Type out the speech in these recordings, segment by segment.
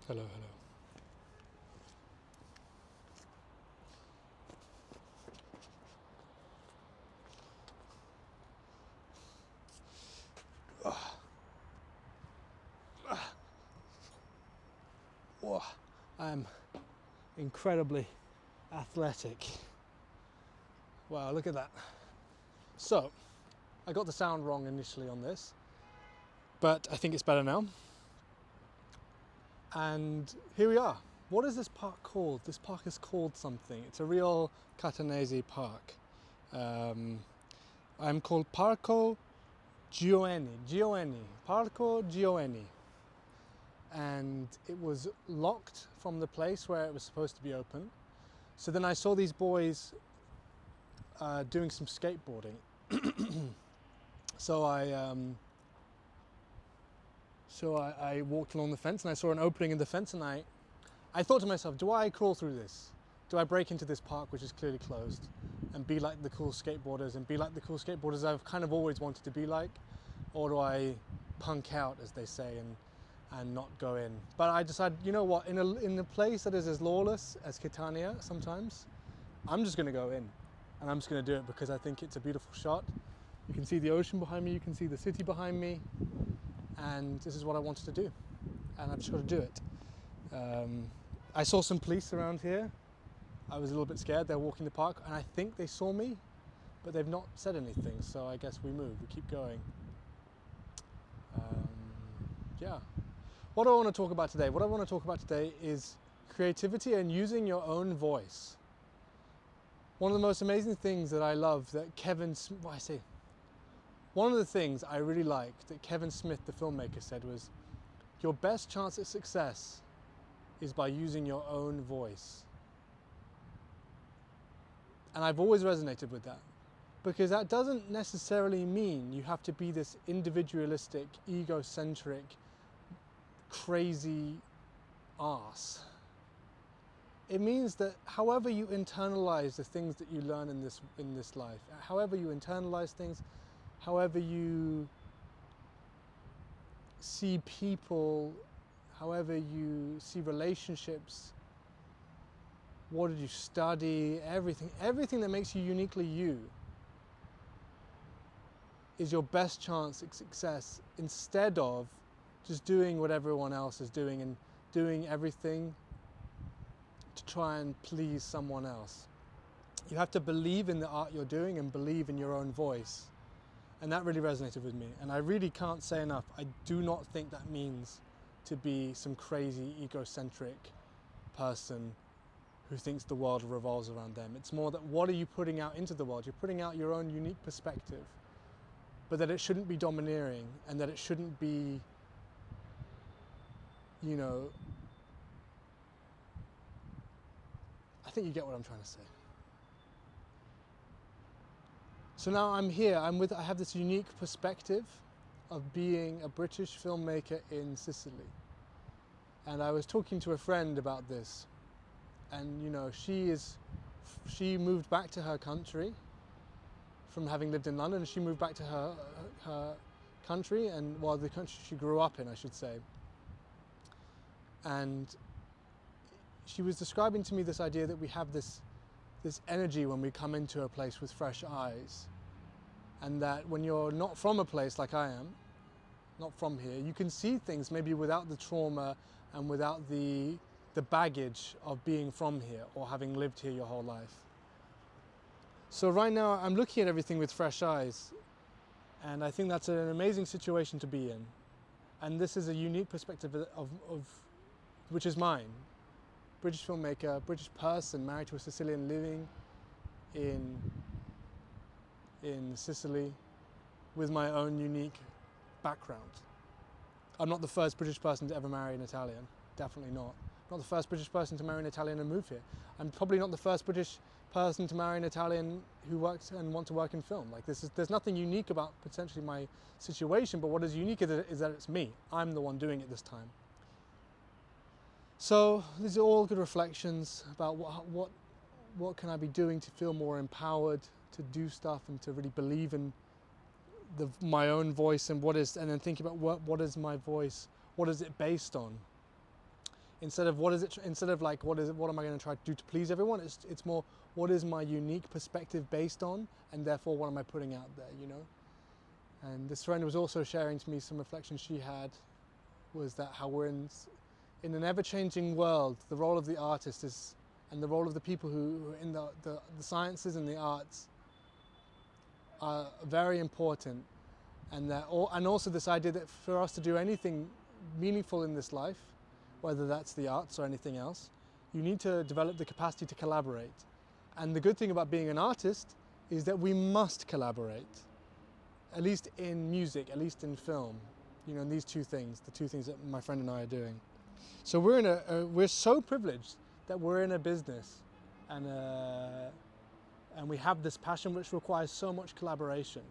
Hello, hello. Whoa, I'm incredibly athletic. Wow, look at that. So, I got the sound wrong initially on this, but I think it's better now. And here we are. What is this park called? This park is called something. It's a real Catanese park. Um, I'm called Parco Gioeni. Parco Gioeni. And it was locked from the place where it was supposed to be open. So then I saw these boys doing some skateboarding. So I walked along the fence and I saw an opening in the fence, and I thought to myself, do I crawl through this? Do I break into this park which is clearly closed and be like the cool skateboarders I've kind of always wanted to be like? Or do I punk out, as they say, and not go in? But I decided, you know what, in a place that is as lawless as Catania sometimes, I'm just going to go in, and I'm just going to do it because I think it's a beautiful shot. You can see the ocean behind me, you can see the city behind me, and this is what I wanted to do, and I've just got to do it. I saw some police around here. I was a little bit scared. They're walking the park, and I think they saw me, but they've not said anything, so I guess we keep going. Yeah. What do I want to talk about today? What I want to talk about today is creativity and using your own voice. One of the most amazing things that I love that one of the things I really liked that Kevin Smith, the filmmaker, said was, your best chance at success is by using your own voice. And I've always resonated with that, because that doesn't necessarily mean you have to be this individualistic, egocentric, crazy arse. It means that however you internalize the things that you learn in this life, however you internalize things, however you see people, however you see relationships, what did you study, everything that makes you uniquely you is your best chance at success, instead of just doing what everyone else is doing and doing everything to try and please someone else. You have to believe in the art you're doing and believe in your own voice. And that really resonated with me. And I really can't say enough, I do not think that means to be some crazy egocentric person who thinks the world revolves around them. It's more that, what are you putting out into the world? You're putting out your own unique perspective, but that it shouldn't be domineering, and that it shouldn't be, you know, I think you get what I'm trying to say. So now I'm here, I have this unique perspective of being a British filmmaker in Sicily. And I was talking to a friend about this, and you know, she moved back to her country from having lived in London. She moved back to her country, and well, the country she grew up in, I should say. And she was describing to me this idea that we have this energy when we come into a place with fresh eyes, and that when you're not from a place like I am, not from here, you can see things maybe without the trauma and without the baggage of being from here or having lived here your whole life. So right now I'm looking at everything with fresh eyes, and I think that's an amazing situation to be in. And this is a unique perspective of which is mine. British filmmaker, British person, married to a Sicilian, living in Sicily with my own unique background. I'm not the first British person to ever marry an Italian, definitely not. I'm not the first British person to marry an Italian and move here. I'm probably not the first British person to marry an Italian who works and want to work in film. Like, there's nothing unique about potentially my situation, but what is unique is that it's me. I'm the one doing it this time. So these are all good reflections about what can I be doing to feel more empowered to do stuff and to really believe in my own voice, and then thinking about what is my voice, what is it based on. Instead of like what am I going to try to do to please everyone, it's more what is my unique perspective based on, and therefore what am I putting out there, you know? And this friend was also sharing to me some reflections she had, was that how we're in an ever-changing world, the role of the artist is, and the role of the people who are in the sciences and the arts are very important, and also this idea that for us to do anything meaningful in this life, whether that's the arts or anything else, you need to develop the capacity to collaborate. And the good thing about being an artist is that we must collaborate, at least in music, at least in film. You know, and these two things, the two things that my friend and I are doing. So we're so privileged that we're in a business, and we have this passion which requires so much collaboration.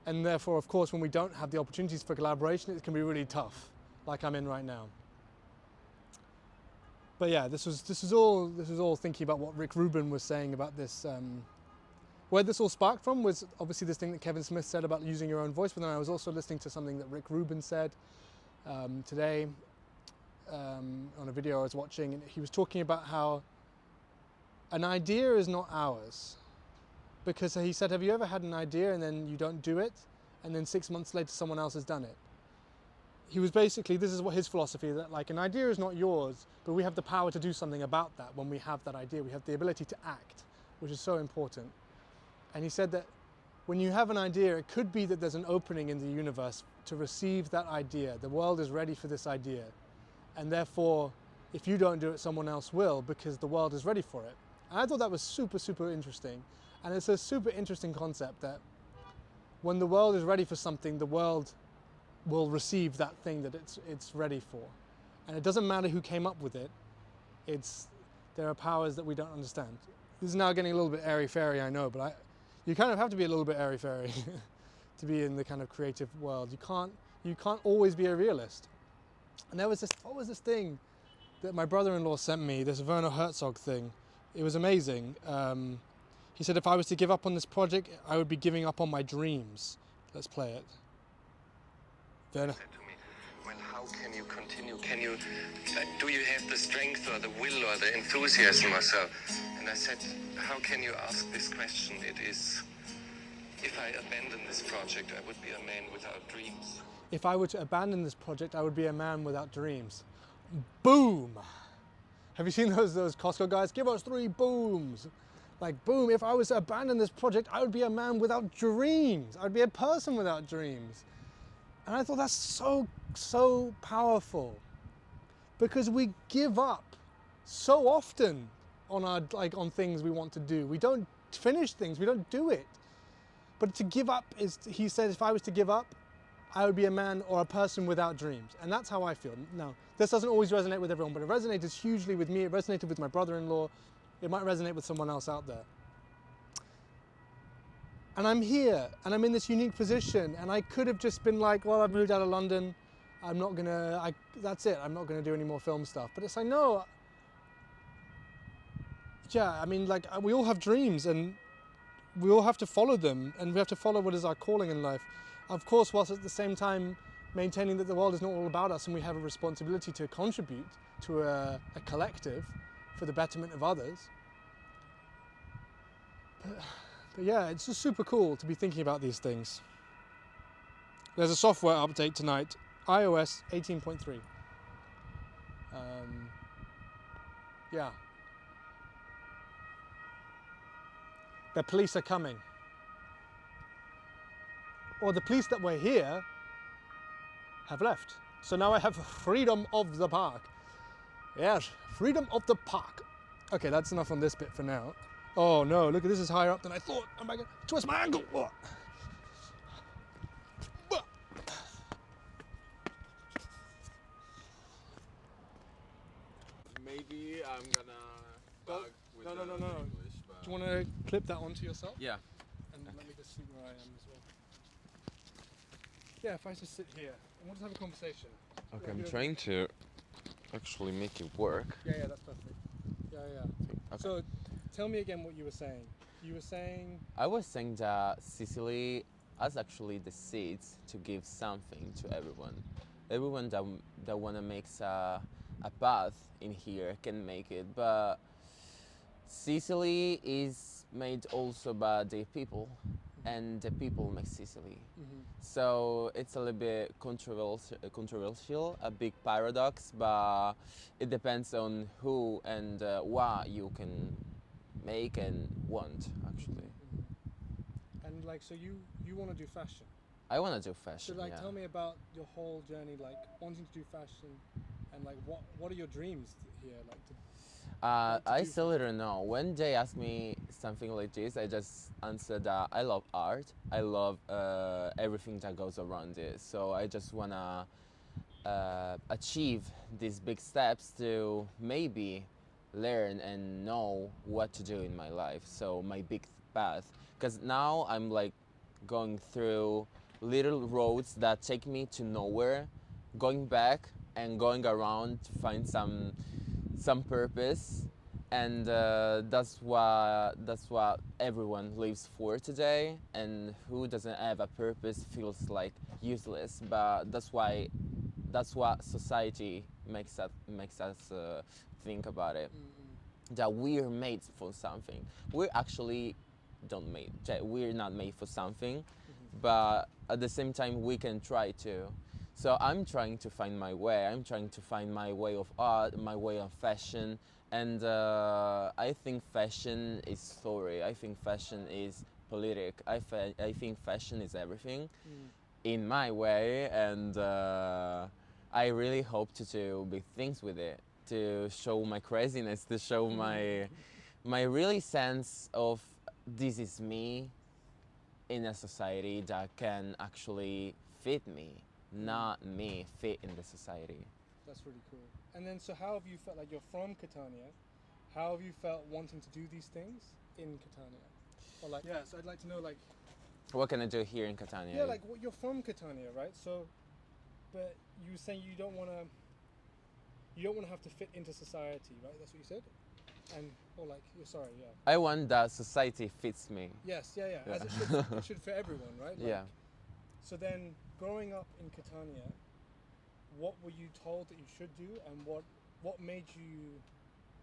And therefore, of course, when we don't have the opportunities for collaboration, it can be really tough, like I'm in right now. But yeah, this is all thinking about what Rick Rubin was saying about this. Where this all sparked from was obviously this thing that Kevin Smith said about using your own voice, but then I was also listening to something that Rick Rubin said today on a video I was watching, and he was talking about how an idea is not ours. Because he said, have you ever had an idea and then you don't do it, and then 6 months later someone else has done it? He was basically, this is what his philosophy, that like an idea is not yours, but we have the power to do something about that when we have that idea. We have the ability to act, which is so important. And he said that when you have an idea, it could be that there's an opening in the universe to receive that idea. The world is ready for this idea. And therefore, if you don't do it, someone else will, because the world is ready for it. And I thought that was super, super interesting. And it's a super interesting concept that when the world is ready for something, the world will receive that thing that it's ready for. And it doesn't matter who came up with it. There are powers that we don't understand. This is now getting a little bit airy-fairy, I know, but you kind of have to be a little bit airy-fairy to be in the kind of creative world. You can't always be a realist. And there was what was this thing that my brother-in-law sent me, this Werner Herzog thing. It was amazing. He said if I was to give up on this project, I would be giving up on my dreams. Let's play it. Werner. Said to me, well, how can you continue? Do you have the strength or the will or the enthusiasm or so? And I said, how can you ask this question? It is, if I abandon this project, I would be a man without dreams. If I were to abandon this project, I would be a man without dreams. Boom! Have you seen those Costco guys? Give us 3 booms. Like, boom, if I was to abandon this project, I would be a man without dreams. I'd be a person without dreams. And I thought that's so powerful. Because we give up so often on things we want to do. We don't finish things, we don't do it. But to give up he said, if I was to give up, I would be a man or a person without dreams. And that's how I feel. Now, this doesn't always resonate with everyone, but it resonated hugely with me. It resonated with my brother-in-law. It might resonate with someone else out there. And I'm here, and I'm in this unique position, and I could have just been like, well, I've moved out of London. That's it. I'm not gonna do any more film stuff. But it's like, no. Yeah, I mean, like, we all have dreams, and we all have to follow them, and we have to follow what is our calling in life. Of course, whilst at the same time maintaining that the world is not all about us, and we have a responsibility to contribute to a collective for the betterment of others. But yeah, it's just super cool to be thinking about these things. There's a software update tonight, iOS 18.3. Yeah. The police are coming. Or the police that were here have left. So now I have freedom of the park. Yes, freedom of the park. Okay, that's enough on this bit for now. Oh no, look, this is higher up than I thought. I'm going to twist my ankle. Oh. Maybe I'm gonna bug with no. English, but... Do you want to clip that onto yourself? Yeah. And let me just see where I am as well. Yeah, if I just sit here and we'll just have a conversation. Okay, I'm trying to actually make it work. Yeah, that's perfect. Yeah. Okay. So, tell me again what you were saying. You were saying... I was saying that Sicily has actually the seeds to give something to everyone. Everyone that wanna make a path in here can make it. But Sicily is made also by the people, and the people make Sicily. So it's a little bit controversial, a big paradox, but it depends on who and what you can make and want, actually. And like, so you want to do fashion. I want to do So fashion, like, yeah. tell me about your whole journey, like wanting to do fashion, and like what are your dreams here, like to I do still don't know. When they ask me something like this, I just answer that I love art. I love everything that goes around it. So I just wanna achieve these big steps to maybe learn and know what to do in my life. So my big path, because now I'm like going through little roads that take me to nowhere, going back and going around to find some purpose, and that's what everyone lives for today. And who doesn't have a purpose feels like useless. But that's what society makes us think about it. That we're made for something. We're actually don't made. We're not made for something, but at the same time we can try to. So I'm trying to find my way. I'm trying to find my way of art, my way of fashion, and I think fashion is story. I think fashion is politic. I think fashion is everything, in my way, and I really hope to do big things with it, to show my craziness, to show my really sense of this is me in a society that can actually fit me, not me fit in the society. That's really cool. And then, so how have you felt, like you're from Catania, how have you felt wanting to do these things in Catania? Or like, yeah, so I'd like to know, like, What can I do here in Catania? yeah, like you're from Catania, right? So, but you were saying you don't want to have to fit into society, right? That's what you said? And, or like, you're sorry, yeah. I want that society fits me. Yes, yeah. Yeah. As it should for everyone, right? Like, Yeah. So then, growing up in Catania, what were you told that you should do, and what made you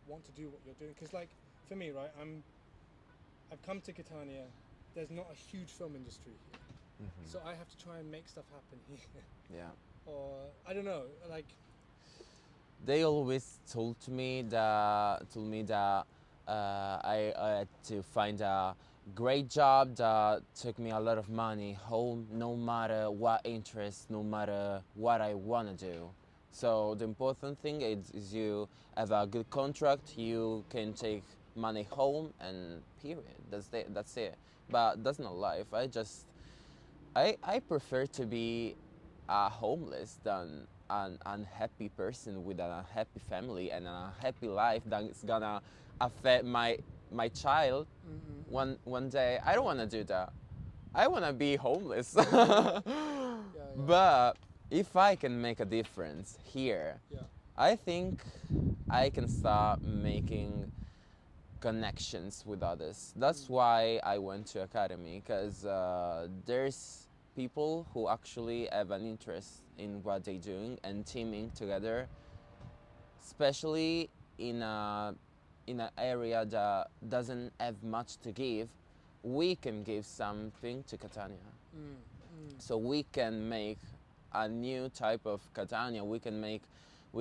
want to do what you're doing? Because like for me, right, I've come to Catania. There's not a huge film industry here, so I have to try and make stuff happen here. Yeah. Or I don't know, like They always told me that I had to find a great job that took me a lot of money home, no matter what interest, no matter what I want to do. So the important thing is you have a good contract, you can take money home, and period. That's it. But that's not life. I prefer to be a homeless than an unhappy person with an unhappy family and an unhappy life that's gonna affect my child one day. I don't want to do that. I want to be homeless. But if I can make a difference here, yeah, I think I can start making connections with others. That's why I went to academy, because there's people who actually have an interest in what they're doing and teaming together, especially in an area that doesn't have much to give. We can give something to Catania. So we can make a new type of Catania. We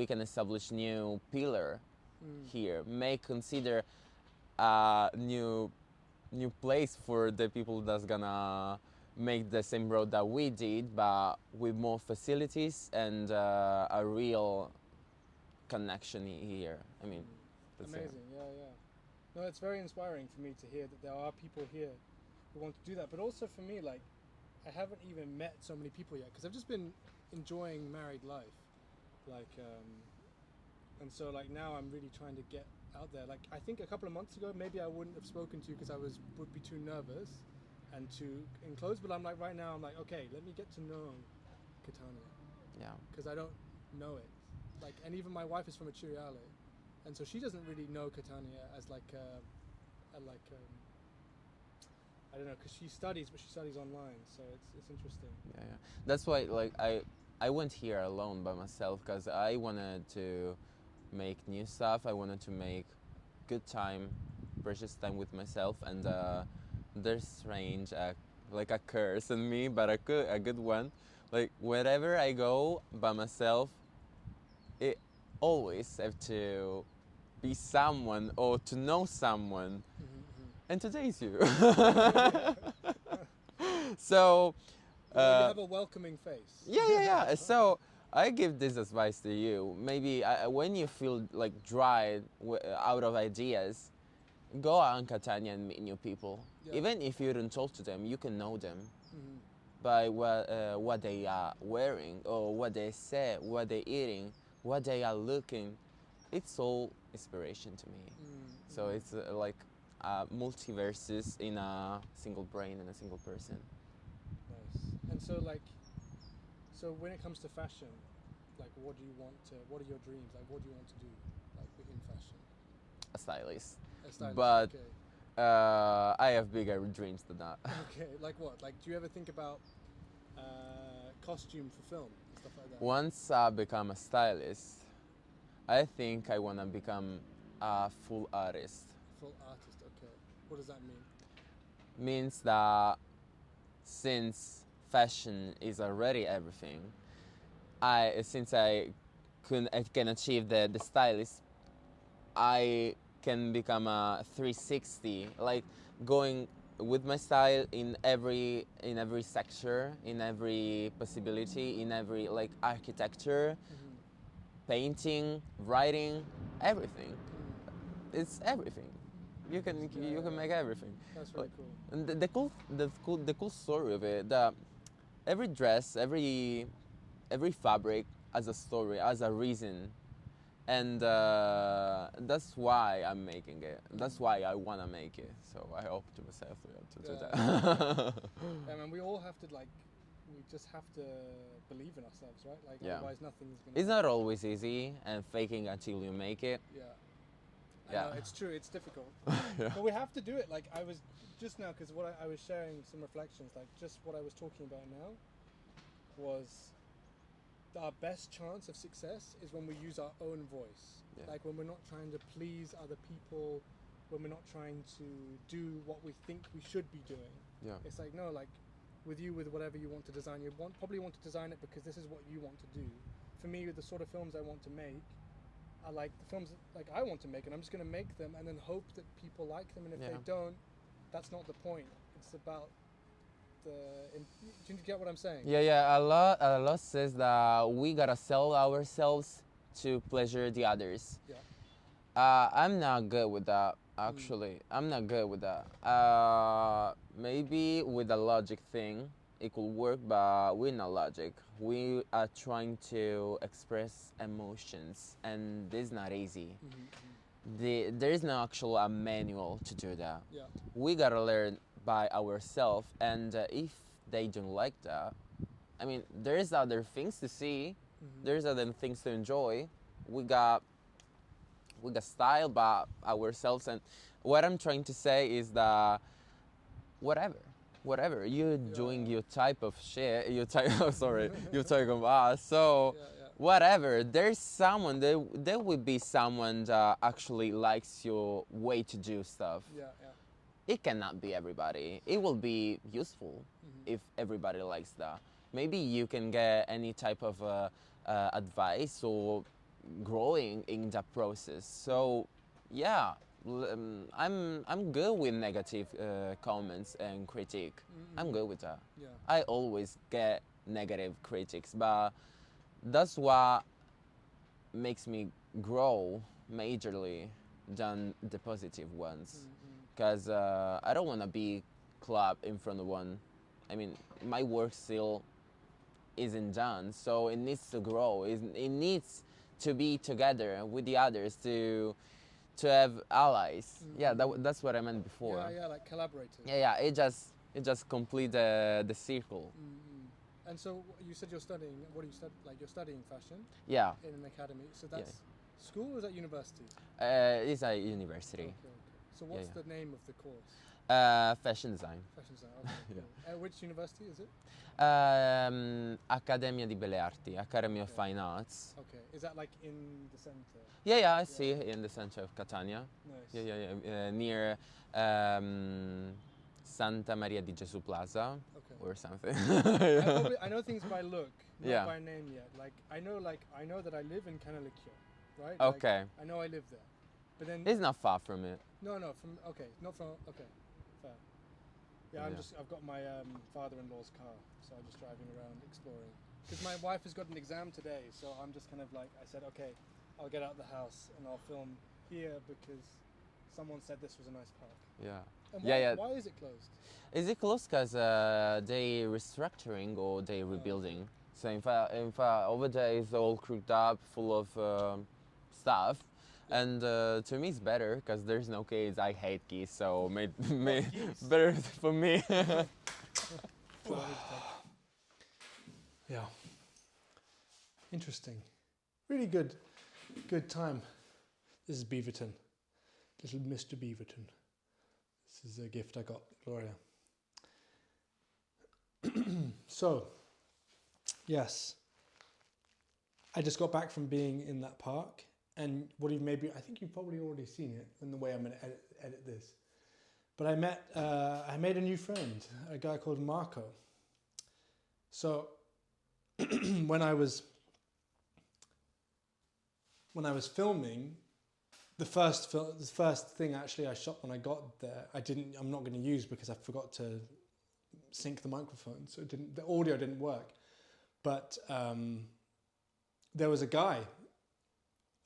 can establish new pillar here. Consider a new place for the people that's gonna make the same road that we did, but with more facilities and a real connection here. I mean, that's it. amazing, yeah. No, it's very inspiring for me to hear that there are people here who want to do that. But also for me, like, I haven't even met so many people yet, because I've just been enjoying married life, like, and so like now I'm really trying to get out there. Like, I think a couple of months ago maybe I wouldn't have spoken to you because I would be too nervous and too enclosed. But I'm like, right now I'm like, okay, let me get to know Catania, Yeah. because I don't know it. Like, and even my wife is from Acciaiuole, and so she doesn't really know Catania as like I don't know, because she studies, but she studies online, so it's interesting. Yeah. That's why, like, I went here alone by myself because I wanted to make new stuff. I wanted to make good time, precious time with myself, and there's strange, like a curse in me, but a good one. Like wherever I go by myself, it always have to be someone or to know someone, and today's you. So. Well, you have a welcoming face. Yeah. So I give this advice to you. Maybe when you feel like dry out of ideas, go on Catania and meet new people. Yeah. Even if you don't talk to them, you can know them by what they are wearing or what they say, what they're eating, what they are looking. It's all inspiration to me. So it's like multiverses in a single brain and a single person. Nice. And so when it comes to fashion, like what are your dreams? Like what do you want to do like within fashion? A stylist. A stylist, But okay. I have bigger dreams than that. Okay, like what? Like do you ever think about costume for film and stuff like that? Once I become a stylist, I think I want to become a full artist. Full artist, okay. What does that mean? Means that since fashion is already everything, since I can achieve the stylist, I can become a 360, like going with my style in every sector, in every possibility, in every like architecture, painting, writing, everything. It's everything. You can make everything. That's really cool. And the cool story of it, that every dress, every fabric has a story, has a reason, and that's why I'm making it. That's why I wanna make it. So I hope to myself to do that. Yeah, man. We all have to we just have to believe in ourselves, right? Like otherwise nothing's gonna. It's not always easy, and faking until you make it. Yeah. Yeah. I know, it's true. It's difficult. Yeah. But we have to do it. Like I was just now, because what I was sharing some reflections. Like just what I was talking about now was our best chance of success is when we use our own voice. Yeah. Like when we're not trying to please other people, when we're not trying to do what we think we should be doing. Yeah. It's like no, like with whatever you want to design, probably want to design it because this is what you want to do. For me, the sort of films I want to make. I like the films like I want to make, and I'm just going to make them and then hope that people like them. And if they don't, that's not the point. It's about do you get what I'm saying? Yeah. A lot says that we gotta sell ourselves to pleasure the others. Yeah. I'm not good with that. Actually, I'm not good with that. Maybe with the logic thing, it could work, but we're not logic. We are trying to express emotions, and this is not easy. There is no actual a manual to do that. Yeah. We gotta learn by ourselves, and if they don't like that, I mean, there's other things to see. There's other things to enjoy. We got style by ourselves, and what I'm trying to say is that whatever you're doing, your type of shit, your type you're talking about. So whatever, there's someone there will be someone that actually likes your way to do stuff. Yeah. It cannot be everybody. It will be useful if everybody likes that. Maybe you can get any type of advice or growing in that process. So yeah, I'm good with negative comments and critique. I'm good with that. Yeah. I always get negative critics, but that's what makes me grow majorly than the positive ones. Because I don't want to be clapped in front of one. I mean, my work still isn't done, so it needs to grow. It needs to be together with the others to have allies. Yeah, that's what I meant before. Yeah, like collaborators. Yeah. It just complete the circle. And so you said you're studying. What do you study? Like you're studying fashion. Yeah. In an academy. So that's school or is that university? It's a university. Okay. So what's the name of the course? Fashion design. Fashion design. Okay, cool. Which university is it? Accademia di Belle Arti, Academy of Fine Arts. Okay. Is that like in the center? Yeah, I see, in the center of Catania. Nice. Yeah, near Santa Maria di Gesù Plaza Okay. or something. I know things by look, not Yeah. by name yet. Like I know that I live in Canalicchio, right? Okay. Like, I know I live there, but then It's not far from it. no, not from fair. Yeah, Yeah. I've got my father-in-law's car, so I'm just driving around exploring. Because my wife has got an exam today, so I'm just kind of like, I said, okay, I'll get out the house and I'll film here because someone said this was a nice park. Yeah. And Yeah. why is it closed? Is it closed because they restructuring or they rebuilding? So in fact, over there is all crooked up, full of stuff. And to me it's better because there's no kids. I hate kids, so Geese? better for me. Yeah. Interesting. Really good time. This is Beaverton. Little Mr. Beaverton. This is a gift I got Gloria. So, yes. I just got back from being in that park, and I think you've probably already seen it in the way I'm going to edit this. But I made a new friend, a guy called Marco. So, when I was filming, the first thing actually I shot when I got there, I'm not going to use because I forgot to sync the microphone, so the audio didn't work. But there was a guy.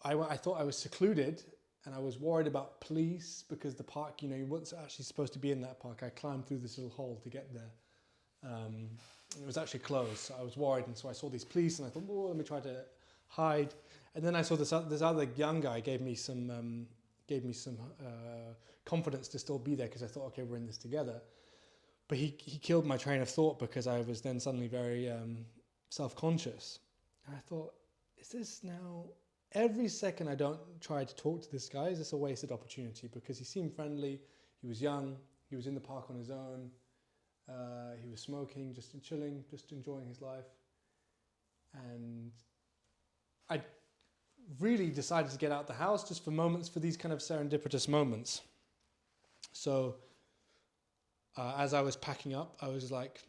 I thought I was secluded, and I was worried about police because the park, you weren't actually supposed to be in that park. I climbed through this little hole to get there. It was actually closed, so I was worried, and so I saw these police, and I thought, let me try to hide. And then I saw this other young guy gave me some confidence to still be there because I thought, okay, we're in this together. But he killed my train of thought because I was then suddenly very self-conscious. And I thought, is this now, every second I don't try to talk to this guy, is this a wasted opportunity? Because he seemed friendly, he was young, he was in the park on his own, he was smoking, just chilling, just enjoying his life. And I really decided to get out the house just for moments, for these kind of serendipitous moments. So as I was packing up, I was like,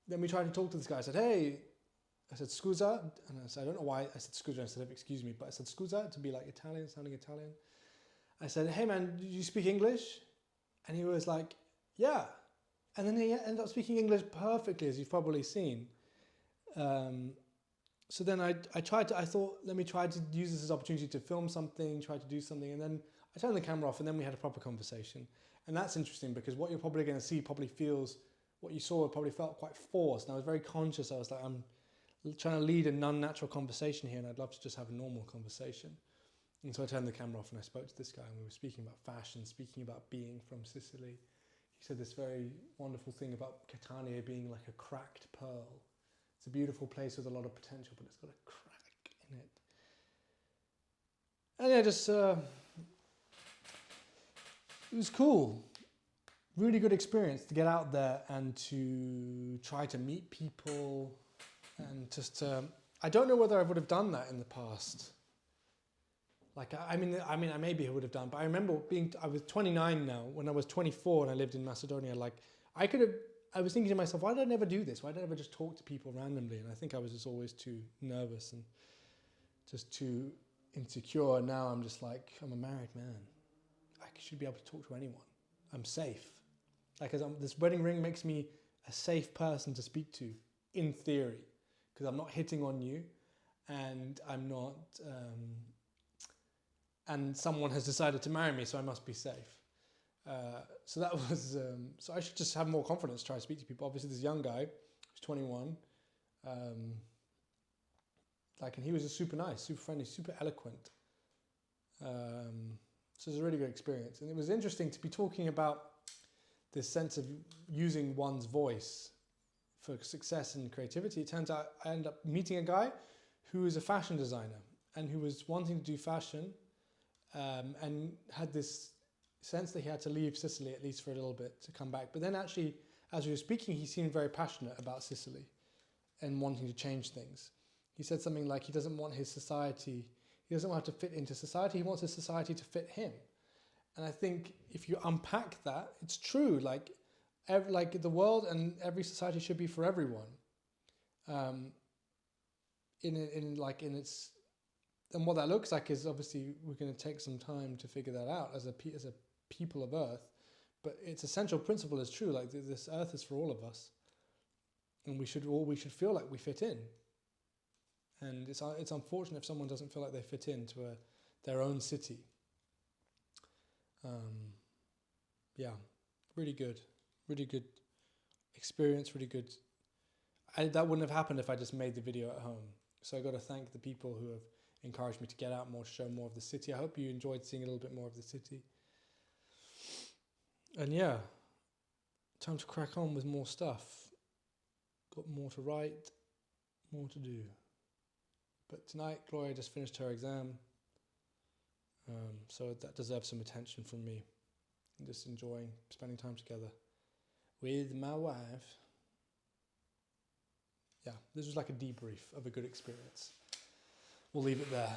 let me try to talk to this guy. I said, hey, I said, scusa. And I said, I don't know why I said scusa instead of excuse me, but I said scusa to be like Italian, sounding Italian. I said, hey man, do you speak English? And he was like, yeah. And then he ended up speaking English perfectly, as you've probably seen. So then I thought, let me try to use this as an opportunity to film something, try to do something. And then I turned the camera off, and then we had a proper conversation. And that's interesting because what you're probably going to see what you saw probably felt quite forced. And I was very conscious. I was like, I'm trying to lead a non-natural conversation here, and I'd love to just have a normal conversation. And so I turned the camera off and I spoke to this guy, and we were speaking about fashion, speaking about being from Sicily. He said this very wonderful thing about Catania being like a cracked pearl. It's a beautiful place with a lot of potential, but it's got a crack in it. And yeah, just it was cool. Really good experience to get out there and to try to meet people, and just I don't know whether I would have done that in the past. Like I maybe I would have done, but I remember I was 29 now. When I was 24 and I lived in Macedonia, like I was thinking to myself, why did I never do this? Why did I never just talk to people randomly? And I think I was just always too nervous and just too insecure. And now I'm just like, I'm a married man. I should be able to talk to anyone. I'm safe. Like this wedding ring makes me a safe person to speak to, in theory, because I'm not hitting on you, and I'm not, and someone has decided to marry me, so I must be safe. So that was, so I should just have more confidence to try to speak to people. Obviously this young guy, who's 21, and he was just super nice, super friendly, super eloquent. So it was a really good experience. And it was interesting to be talking about this sense of using one's voice for success and creativity. It turns out I ended up meeting a guy who is a fashion designer and who was wanting to do fashion, and had this sense that he had to leave Sicily at least for a little bit to come back. But then actually, as we were speaking, he seemed very passionate about Sicily and wanting to change things. He said something like he doesn't want his society, he doesn't want to fit into society, he wants his society to fit him. And I think if you unpack that, it's true. Like the world and every society should be for everyone. And what that looks like is obviously we're going to take some time to figure that out as a people of Earth. But its essential principle is true. Like this Earth is for all of us, and we should feel like we fit in. And it's unfortunate if someone doesn't feel like they fit into their own city. Yeah, really good experience, really good. That wouldn't have happened if I just made the video at home. So I got to thank the people who have encouraged me to get out more, show more of the city. I hope you enjoyed seeing a little bit more of the city. And yeah, time to crack on with more stuff. Got more to write, more to do. But tonight, Gloria just finished her exam. So that deserves some attention from me. I'm just enjoying spending time together with my wife. Yeah, this was like a debrief of a good experience. We'll leave it there.